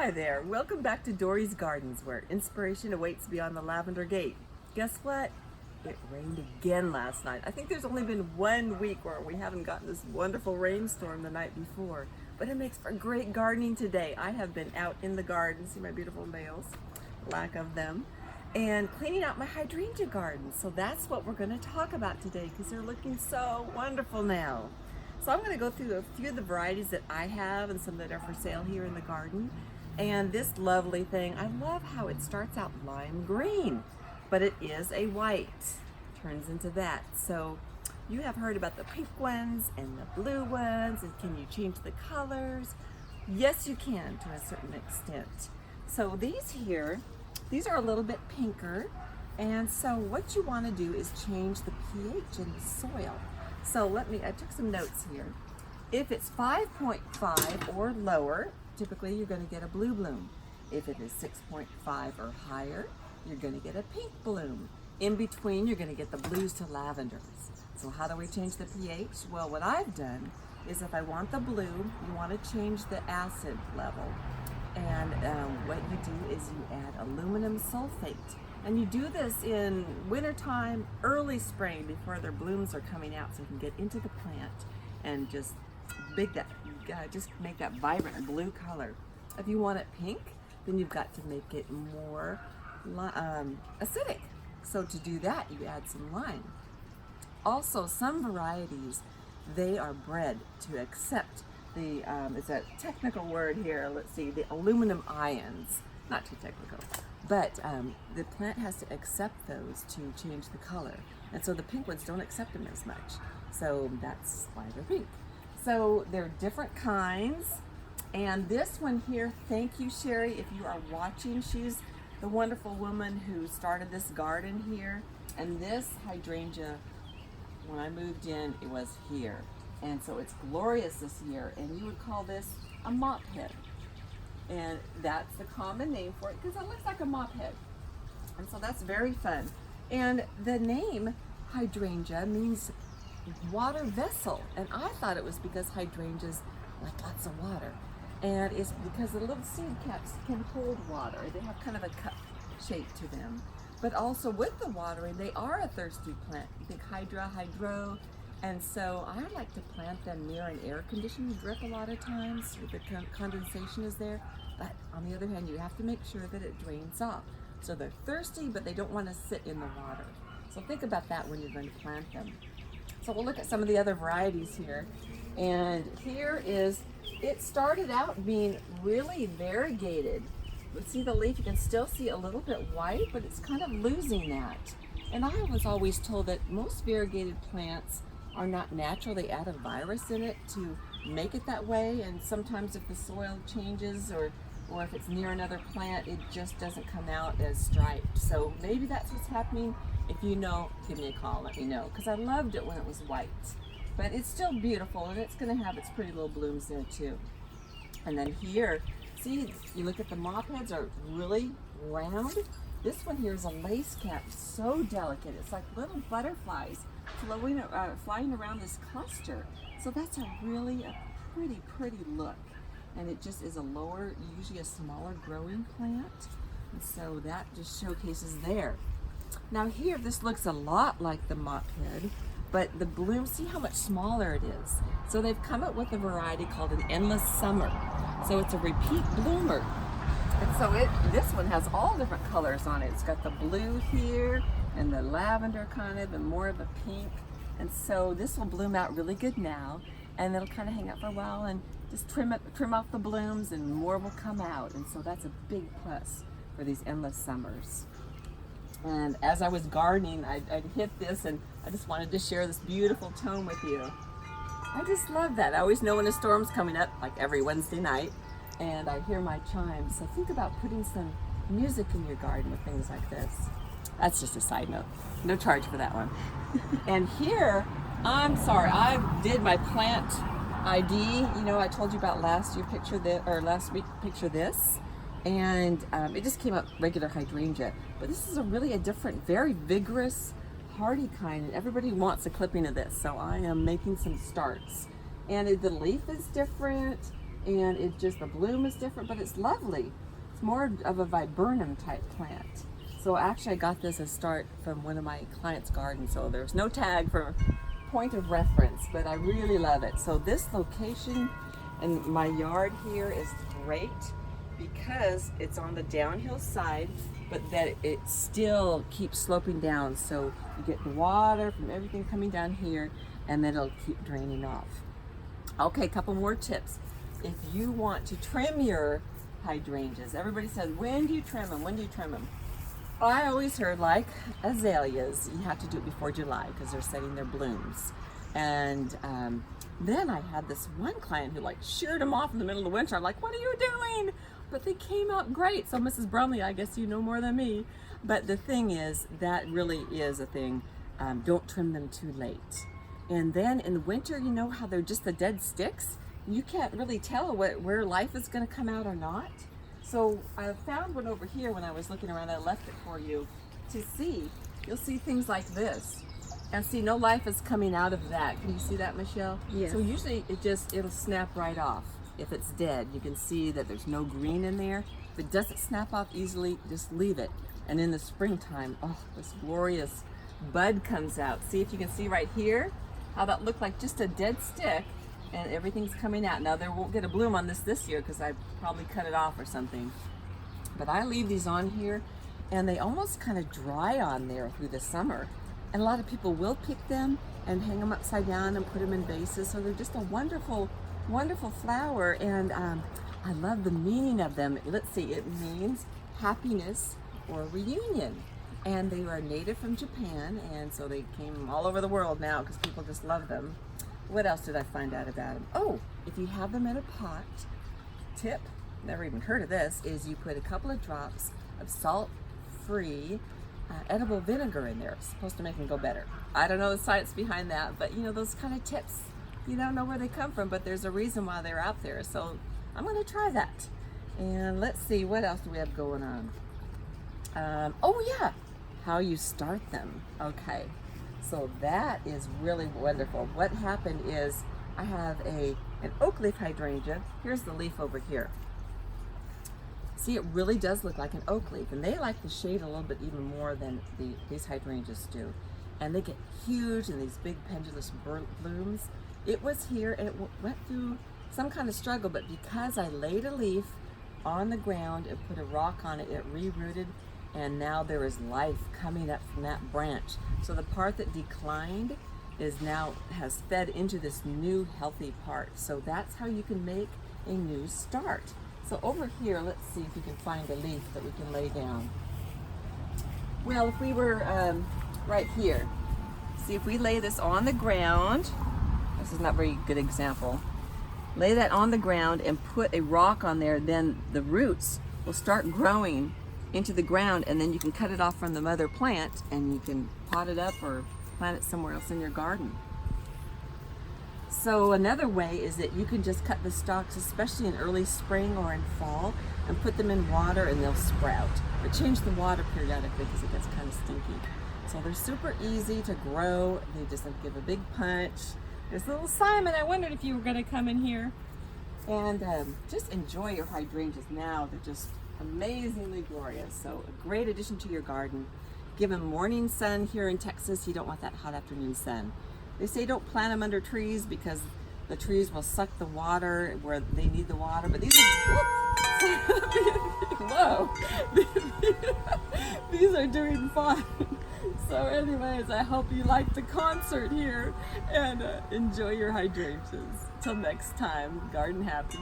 Hi there, welcome back to Dory's Gardens, where inspiration awaits beyond the lavender gate. Guess what? It rained again last night. I think there's only been 1 week where we haven't gotten this wonderful rainstorm the night before, but it makes for great gardening today. I have been out in the garden, see my beautiful nails, lack of them, and cleaning out my hydrangea garden. So that's what we're going to talk about today because they're looking so wonderful now. So I'm going to go through a few of the varieties that I have and some that are for sale here in the garden. And this lovely thing, I love how it starts out lime green, but it is a white, turns into that. So you have heard about the pink ones and the blue ones, and can you change the colors? Yes, you can to a certain extent. So these here, these are a little bit pinker, and so what you want to do is change the pH in the soil. So I took some notes here. If it's 5.5 or lower, typically you're going to get a blue bloom. If it is 6.5 or higher, you're going to get a pink bloom. In between, you're going to get the blues to lavenders. So how do we change the pH? Well, what I've done is if I want the blue, you want to change the acid level. And what you do is you add aluminum sulfate. And you do this in wintertime, early spring, before their blooms are coming out, so you can get into the plant and just make that vibrant blue color. If you want it pink, then you've got to make it more acidic. So to do that, you add some lime. Also, some varieties, they are bred to accept the, it's a technical word here, let's see, the aluminum ions. Not too technical, but the plant has to accept those to change the color. And so the pink ones don't accept them as much. So that's why they're pink. So they're different kinds. And this one here, thank you, Sherry, if you are watching. She's the wonderful woman who started this garden here. And this hydrangea, when I moved in, it was here. And so it's glorious this year. And you would call this a mop head. And that's the common name for it because it looks like a mop head. And so that's very fun. And the name hydrangea means water vessel. And I thought it was because hydrangeas like lots of water. And it's because the little seed caps can hold water. They have kind of a cup shape to them. But also with the watering, they are a thirsty plant. You think hydro. And so I like to plant them near an air conditioned drip a lot of times. The condensation is there. But on the other hand, you have to make sure that it drains off. So they're thirsty, but they don't want to sit in the water. So think about that when you're going to plant them. So we'll look at some of the other varieties here. And here is, it started out being really variegated. But see the leaf, you can still see a little bit white, but it's kind of losing that. And I was always told that most variegated plants are not natural. They add a virus in it to make it that way. And sometimes if the soil changes or if it's near another plant, it just doesn't come out as striped. So maybe that's what's happening. If you know, give me a call, let me know. Because I loved it when it was white. But it's still beautiful, and it's going to have its pretty little blooms there too. And then here, see, you look at the mop heads are really round. This one here is a lace cap, so delicate. It's like little butterflies flying around this cluster. So that's a pretty look. And it just is a lower, usually a smaller growing plant. And so that just showcases there. Now here, this looks a lot like the mop head, but the bloom, see how much smaller it is. So they've come up with a variety called an endless summer. So it's a repeat bloomer. And so this one has all different colors on it. It's got the blue here and the lavender kind of and more of a pink. And so this will bloom out really good now, and it'll kind of hang out for a while and just trim off the blooms and more will come out. And so that's a big plus for these endless summers. And as I was gardening, I'd hit this and I just wanted to share this beautiful tone with you. I just love that. I always know when a storm's coming up, like every Wednesday night, and I hear my chimes. So think about putting some music in your garden with things like this. That's just a side note. No charge for that one. And here, I'm sorry, I did my plant ID. You know, I told you about last week picture this. And it just came up regular hydrangea. But this is a different, very vigorous, hardy kind, and everybody wants a clipping of this. So I am making some starts. And the leaf is different. and it just, the bloom is different, but it's lovely. It's more of a viburnum type plant. So actually I got this as start from one of my clients' gardens, so there's no tag for point of reference, but I really love it. So this location in my yard here is great because it's on the downhill side, but that it still keeps sloping down. So you get the water from everything coming down here, and then it'll keep draining off. Okay, a couple more tips. If you want to trim your hydrangeas, everybody says, when do you trim them? When do you trim them? I always heard, like azaleas, you have to do it before July because they're setting their blooms. And then I had this one client who like sheared them off in the middle of the winter. I'm like, what are you doing? But they came out great. So Mrs. Brumley, I guess you know more than me. But the thing is, that really is a thing. Don't trim them too late. And then in the winter, you know how they're just the dead sticks? You can't really tell where life is going to come out or not. So I found one over here when I was looking around. I left it for you to see. You'll see things like this. And see, no life is coming out of that. Can you see that, Michelle? Yes. So usually it'll snap right off. If it's dead, you can see that there's no green in there. If it doesn't snap off easily, just leave it. And in the springtime, oh, this glorious bud comes out. See if you can see right here how that looked like just a dead stick, and everything's coming out. Now they won't get a bloom on this year because I probably cut it off or something. But I leave these on here, and they almost kind of dry on there through the summer. And a lot of people will pick them and hang them upside down and put them in vases. So they're just a wonderful, wonderful flower. And I love the meaning of them. Let's see, it means happiness or reunion. And they are native from Japan, and so they came all over the world now because people just love them. What else did I find out about them? Oh, if you have them in a pot, tip, never even heard of this, is you put a couple of drops of salt-free edible vinegar in there. It's supposed to make them go better. I don't know the science behind that, but you know, those kind of tips, you don't know where they come from, but there's a reason why they're out there. So I'm going to try that. And let's see, what else do we have going on? Oh yeah, how you start them. Okay, so that is really wonderful. What happened is I have an oak leaf hydrangea. Here's the leaf over here. See, it really does look like an oak leaf, and they like the shade a little bit even more than these hydrangeas do. And they get huge and these big pendulous blooms. It was here, and it went through some kind of struggle, but because I laid a leaf on the ground and put a rock on it, it re-rooted, and now there is life coming up from that branch. So the part that declined has fed into this new healthy part. So that's how you can make a new start. So over here, let's see if we can find a leaf that we can lay down. Well, if we were right here, see if we lay this on the ground, this is not a very good example. Lay that on the ground and put a rock on there, then the roots will start growing into the ground, and then you can cut it off from the mother plant and you can pot it up or plant it somewhere else in your garden. So another way is that you can just cut the stalks, especially in early spring or in fall, and put them in water and they'll sprout. But change the water periodically because it gets kind of stinky. So they're super easy to grow. They just give a big punch. There's little Simon. I wondered if you were going to come in here. And just enjoy your hydrangeas now. They're just amazingly glorious. So a great addition to your garden. Give them morning sun here in Texas. You don't want that hot afternoon sun. They say don't plant them under trees because the trees will suck the water where they need the water. But these are, whoa, these are doing fine. So anyways, I hope you liked the concert here and enjoy your hydrangeas. Till next time, garden happy.